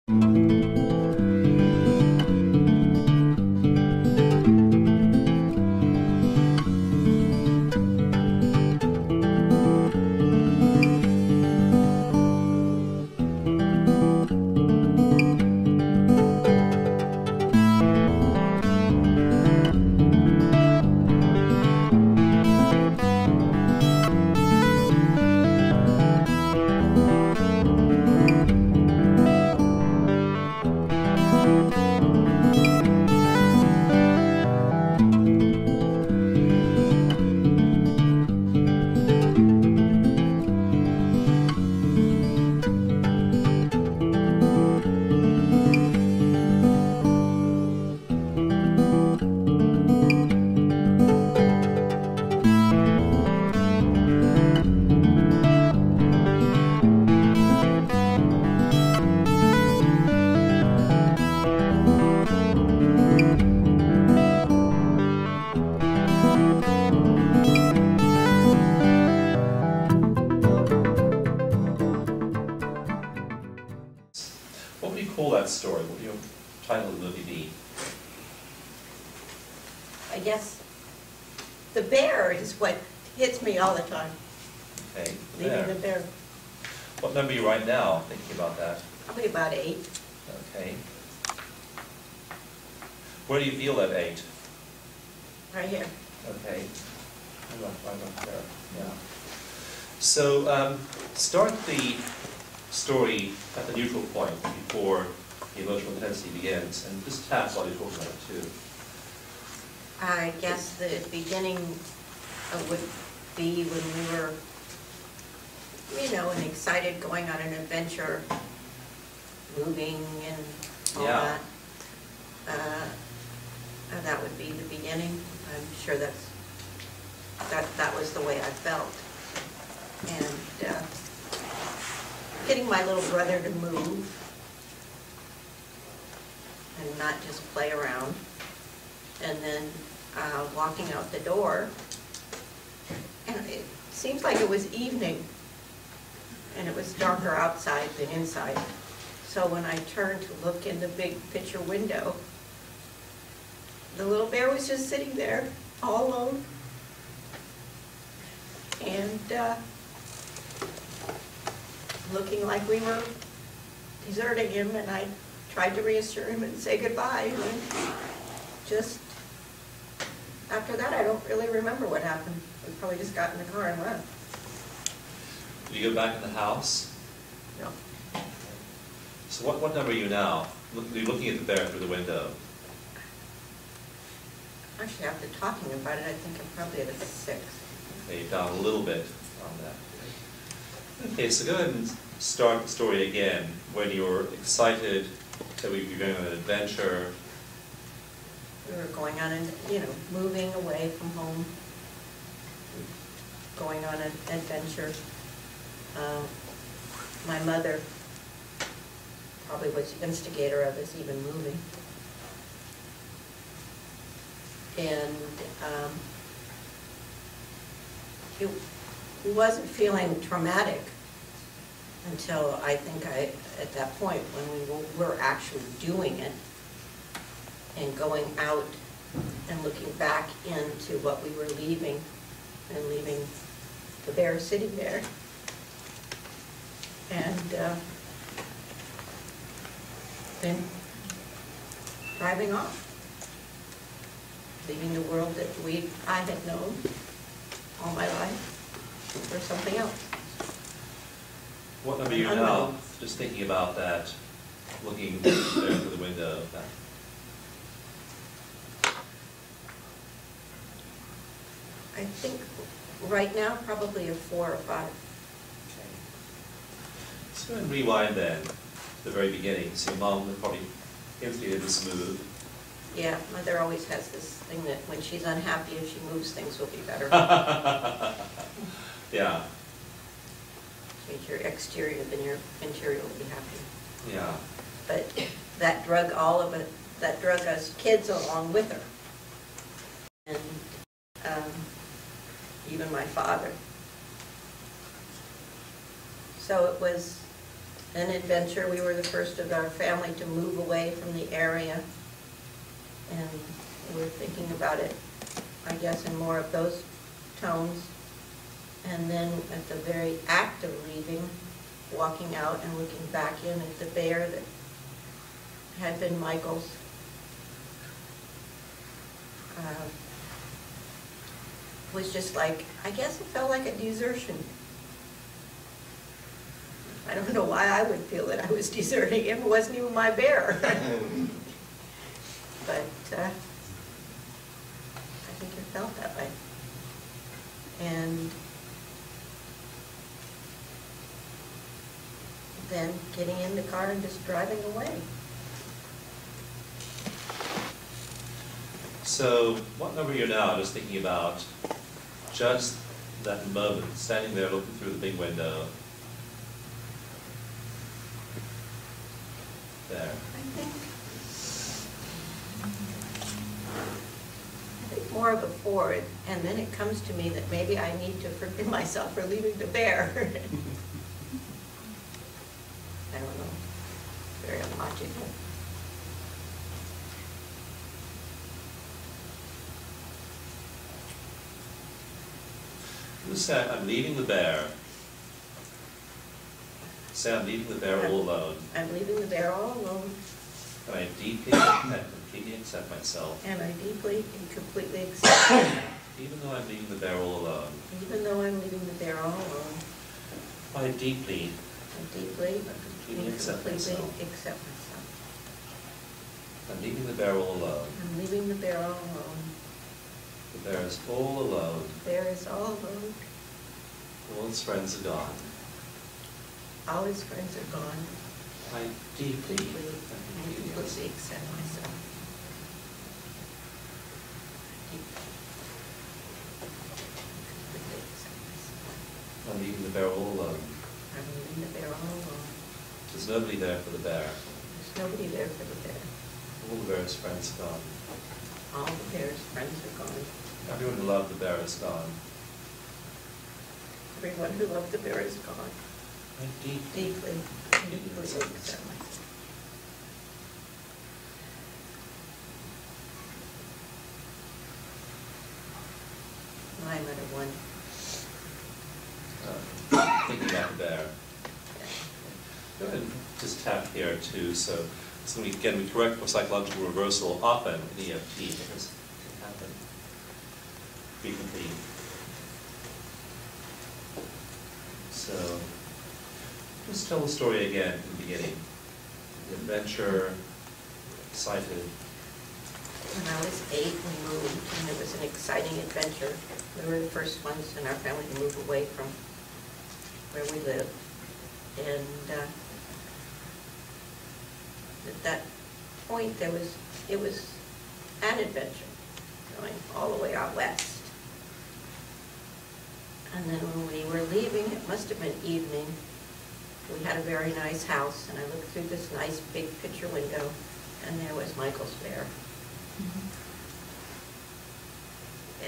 What would you call that story? What would your title of the movie be? I guess the bear is what hits me all the time. Okay, Leaving the bear. What number are you right now, thinking about that? Probably about 8. Okay. Where do you feel that 8? Right here. Okay. Right up there. Yeah. So start the story at the neutral point before the emotional intensity begins, and just tap while you're talking about it too. I guess the beginning would be when we were, you know, and excited going on an adventure, moving and all that. That would be the beginning. I'm sure that was the way I felt. And getting my little brother to move and not just play around. And then walking out the door, and it seems like it was evening, and it was darker outside than inside. So when I turned to look in the big picture window, the little bear was just sitting there, all alone. And looking like we were deserting him, and I tried to reassure him and say goodbye. And just after that, I don't really remember what happened. We probably just got in the car and left. Did you go back in the house? No. So what number are you now? You're looking at the bear through the window. Actually, after talking about it, I think I'm probably at a 6. Okay, you've down a little bit on that. Okay, so go ahead and start the story again when you're excited that we'd be going on an adventure. We were going on an, you know, moving away from home, going on an adventure. My mother probably was the instigator of us even moving. And it wasn't feeling traumatic until I think at that point when we were actually doing it and going out and looking back into what we were leaving and leaving the bear sitting there and then driving off, leaving the world that I had known all my life for something else. What number are you now? Just thinking about that, looking there through the window. I think right now probably a 4 or 5. Okay. Let's go and rewind then to the very beginning. So your mom probably instigated this move. Yeah, Mother always has this thing that when she's unhappy, if she moves, things will be better. Yeah. Make your exterior, then your interior will be happy. Yeah. But that drug all of it, that drug us kids along with her. And even my father. So it was an adventure. We were the first of our family to move away from the area, and we were thinking about it, I guess, in more of those tones. And then at the very act of leaving, walking out and looking back in at the bear that had been Michael's, was just like, I guess it felt like a desertion. I don't know why I would feel that I was deserting him. It wasn't even my bear. But I think it felt that way. And then getting in the car and just driving away. So what number are you now? Just thinking about just that moment, standing there looking through the big window. There. I think more of a 4, and then it comes to me that maybe I need to forgive myself for leaving the bear. I don't know. Very illogical. You say, I'm leaving the bear. Say, I'm leaving the bear all alone. I'm leaving the bear all alone. And I deeply and completely accept myself. And I deeply and completely accept it. Even though I'm leaving the bear all alone. Even though I'm leaving the bear all alone. I deeply and completely accept myself. I'm leaving the bear all alone. I'm leaving the bear all alone. The bear is all alone. The bear is all alone. All his friends are gone. All his friends are gone. I deeply and completely accept myself. I'm leaving the bear all alone. I'm leaving the bear all alone. There's nobody there for the bear. There's nobody there for the bear. All the bear's friends are gone. All the bear's friends are gone. Everyone who loved the bear is gone. Everyone who loved the bear is gone. I Deeply accept myself. I'm at a 1. Thinking about the bear. Go ahead and just tap here too. So it's going to be, again, we correct for psychological reversal often in EFT because it can happen frequently. So just tell the story again from the beginning. The adventure, excited. When I was 8, we moved, and it was an exciting adventure. We were the first ones in our family to move away from where we lived. And at that point, it was an adventure, going all the way out west. And then when we were leaving, it must have been evening, we had a very nice house, and I looked through this nice big picture window, and there was Michael's bear.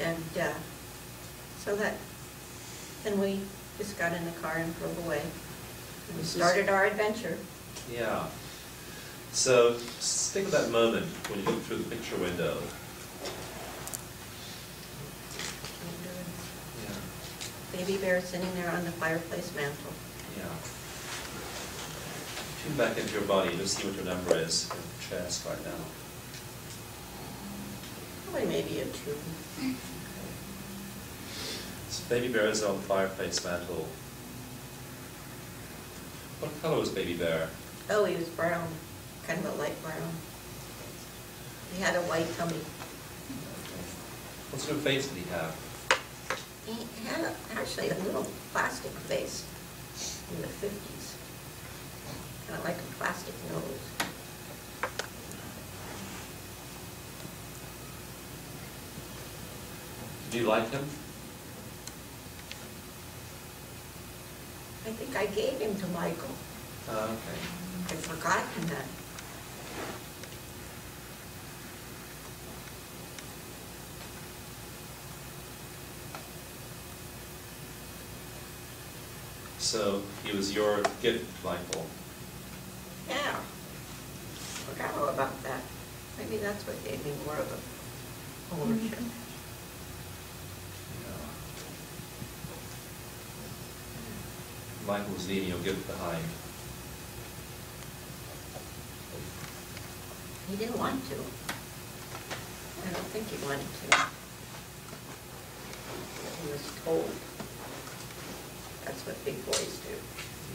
And so then we just got in the car and drove away. And we started our adventure. Yeah. So just think of that moment when you look through the picture window. Yeah. Baby bear sitting there on the fireplace mantle. Yeah. Tune back into your body to see what your number is in your chest right now. Probably maybe a 2. So baby bear is on the fireplace mantle. What color was baby bear? Oh, he was brown, kind of a light brown. He had a white tummy. What sort of face did he have? He had actually a little plastic face in the 50s. Kind of like a plastic nose. Did you like him? I think I gave him to Michael. Okay. I'd forgotten that. So he was your gift, Michael. about that. Maybe that's what gave me more of a ownership. Yeah. Michael was leaving your gift behind. He didn't want to. I don't think he wanted to. He was told. That's what big boys do.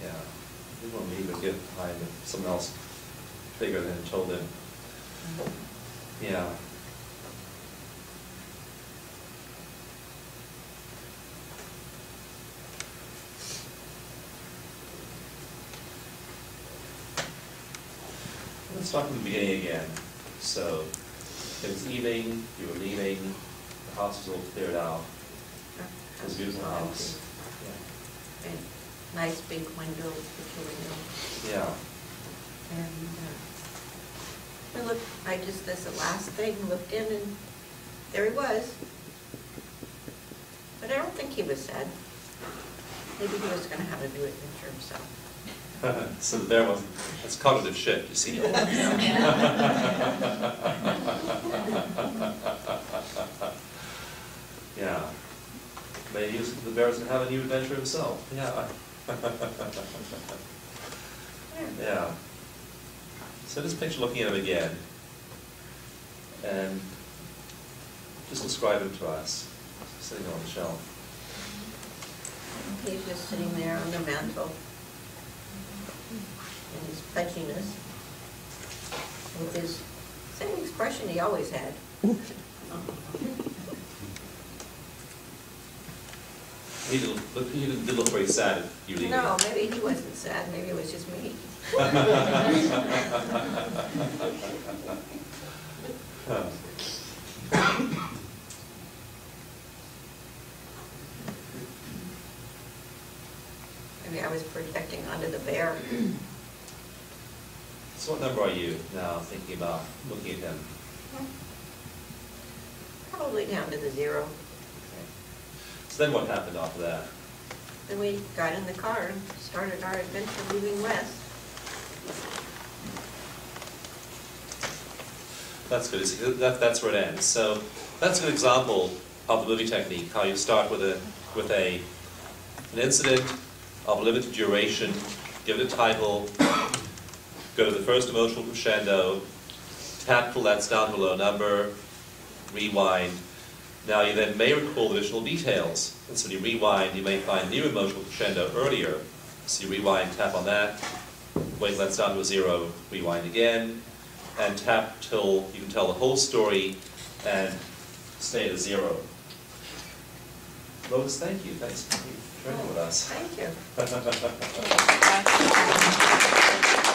Yeah. He didn't want to leave a gift behind if someone else bigger than him told him. Yeah. Let's start from the beginning again. So, it was evening, you were leaving, the house was all cleared out. It was a beautiful house. And nice big window, picture window. Yeah. And I looked, that's the last thing, looked in and there he was. But I don't think he was sad. Maybe he was going to have a new adventure himself. So the bear wasn't, that's cognitive shift, you see. Yeah. Maybe the bear was going to have a new adventure himself. Yeah. Yeah. So just picture looking at him again. And just describe him to us, sitting on the shelf. He's just sitting there on the mantle in his pudginess with his same expression he always had. He didn't look very sad at you leaving. No, maybe he wasn't sad, maybe it was just me. Maybe I was projecting onto the bear. So what number are you now thinking about looking at him? Probably down to the 0. Okay. So then what happened after that? Then we got in the car and started our adventure moving west. That's good. That's where it ends. So that's a good example of the movie technique, how you start with an incident of limited duration, give it a title, go to the first emotional crescendo, tap till that's down to a low number, rewind. Now you then may recall additional details. And so when you rewind, you may find new emotional crescendo earlier. So you rewind, tap on that, wait till that's down to a 0, rewind again, and tap till you can tell the whole story and stay at a 0. Lois, thank you. Thanks for sharing with us. Thank you.